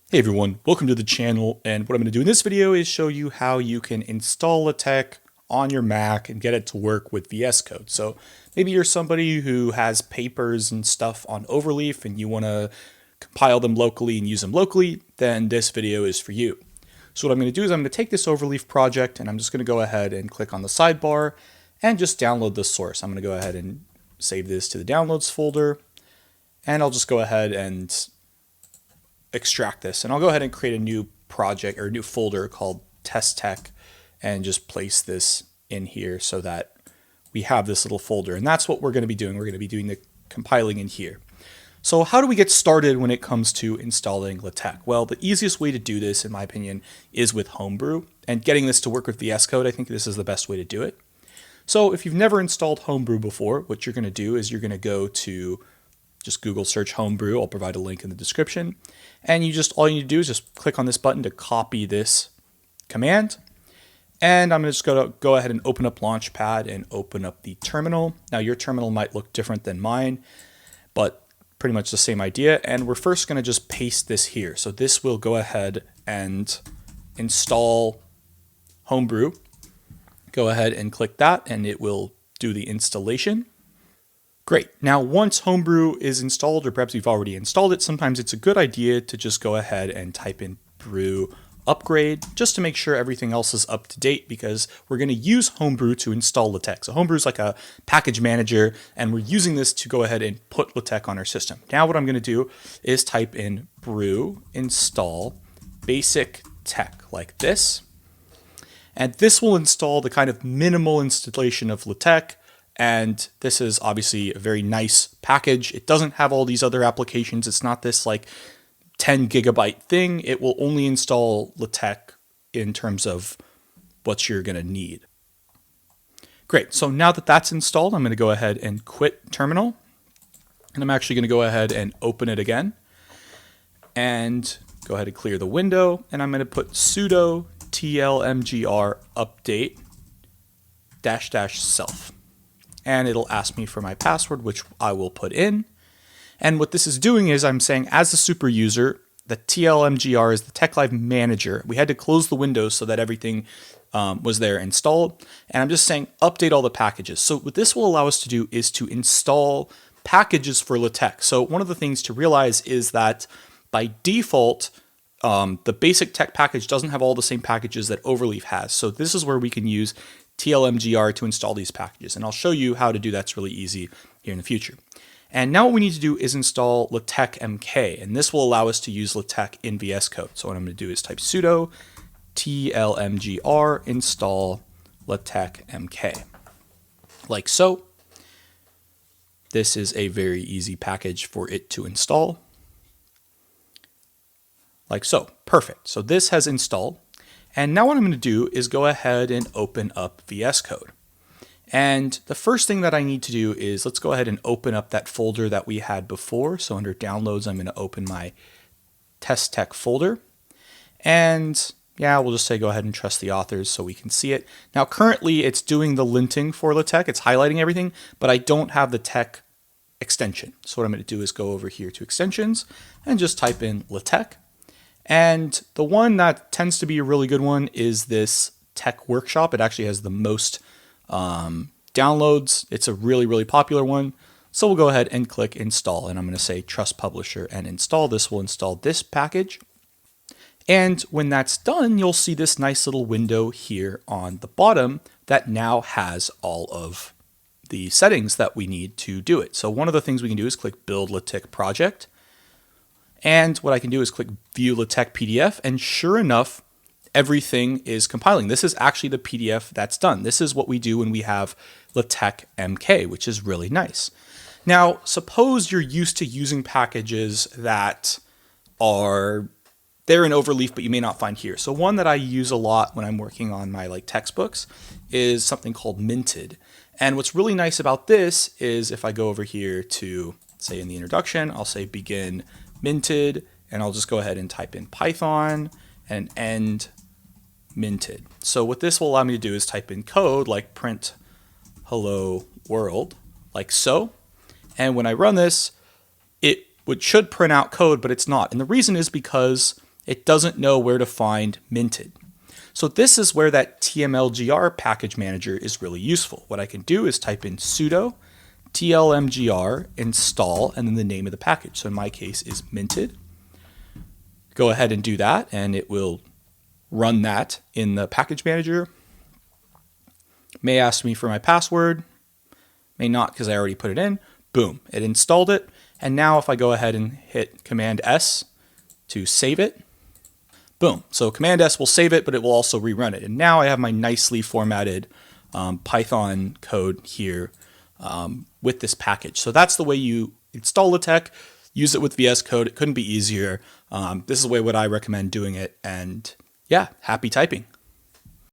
Hey everyone, welcome to the channel, and what I'm going to do in this video is show you how you can install LaTeX on your Mac and get it to work with VS Code. So maybe you're somebody who has papers and stuff on Overleaf and you want to compile them locally and use them locally, then this video is for you. So what I'm going to do is I'm going to take this Overleaf project and I'm just going to go ahead and click on the sidebar and just download the source. I'm going to go ahead and save this to the downloads folder, and I'll just go ahead and extract this, and I'll go ahead and create a new project or a new folder called test tech and just place this in here so that we have this little folder. And that's what we're going to be doing. We're going to be doing the compiling in here. So how do we get started when it comes to installing LaTeX? Well, the easiest way to do this, in my opinion, is with Homebrew, and getting this to work with VS Code. I think this is the best way to do it. So if you've never installed Homebrew before, what you're going to do is you're going to go to just Google search Homebrew. I'll provide a link in the description. And all you need to do is just click on this button to copy this command. And I'm just going to go ahead and open up Launchpad and open up the terminal. Now your terminal might look different than mine, but pretty much the same idea. And we're first going to just paste this here. So this will go ahead and install Homebrew. Go ahead and click that and it will do the installation. Great. Now, once Homebrew is installed, or perhaps you've already installed it, sometimes it's a good idea to just go ahead and type in brew upgrade just to make sure everything else is up to date, because we're going to use Homebrew to install LaTeX. So Homebrew is like a package manager, and we're using this to go ahead and put LaTeX on our system. Now what I'm going to do is type in brew install BasicTex like this. And this will install the kind of minimal installation of LaTeX. And this is obviously a very nice package. It doesn't have all these other applications. It's not this like 10 gigabyte thing. It will only install LaTeX in terms of what you're going to need. Great. So now that that's installed, I'm going to go ahead and quit terminal. And I'm actually going to go ahead and open it again. And go ahead and clear the window. And I'm going to put sudo tlmgr update -- self. And it'll ask me for my password, which I will put in. And what this is doing is I'm saying, as a super user, the tlmgr is the TechLive manager. We had to close the window so that everything was there installed. And I'm just saying, update all the packages. So what this will allow us to do is to install packages for LaTeX. So one of the things to realize is that by default, the BasicTex package doesn't have all the same packages that Overleaf has. So this is where we can use tlmgr to install these packages. And I'll show you how to do that's really easy here in the future. And now what we need to do is install LaTeXmk, and this will allow us to use LaTeX in VS Code. So what I'm going to do is type sudo tlmgr install LaTeXmk, like so. This is a very easy package for it to install, like so. Perfect. So this has installed. And now what I'm going to do is go ahead and open up VS Code. And the first thing that I need to do is let's go ahead and open up that folder that we had before. So under downloads, I'm going to open my test tech folder. And yeah, we'll just say go ahead and trust the authors so we can see it. Now currently it's doing the linting for LaTeX. It's highlighting everything, but I don't have the tech extension. So what I'm going to do is go over here to extensions and just type in LaTeX. And the one that tends to be a really good one is this Tech Workshop. It actually has the most downloads. It's a really, really popular one. So we'll go ahead and click install. And I'm going to say trust publisher and install. This will install this package. And when that's done, you'll see this nice little window here on the bottom that now has all of the settings that we need to do it. So one of the things we can do is click build LaTeX project. And what I can do is click view LaTeX PDF, and sure enough, everything is compiling. This is actually the PDF that's done. This is what we do when we have LaTeXmk, which is really nice. Now, suppose you're used to using packages that are there in Overleaf, but you may not find here. So one that I use a lot when I'm working on my textbooks is something called Minted. And what's really nice about this is if I go over here to, say in the introduction, I'll say begin Minted, and I'll just go ahead and type in Python and end Minted. So what this will allow me to do is type in code like print hello world, like so. And when I run this, it should print out code, but it's not. And the reason is because it doesn't know where to find minted. So this is where that tlmgr package manager is really useful. What I can do is type in sudo tlmgr install and then the name of the package. So in my case is minted. Go ahead and do that and it will run that in the package manager. May ask me for my password, may not because I already put it in. Boom, it installed it. And now if I go ahead and hit Command S to save it, boom. So Command S will save it, but it will also rerun it. And now I have my nicely formatted Python code here with this package. So that's the way you install LaTeX, use it with VS Code. It couldn't be easier. This is the way what I recommend doing it. And yeah, happy typing.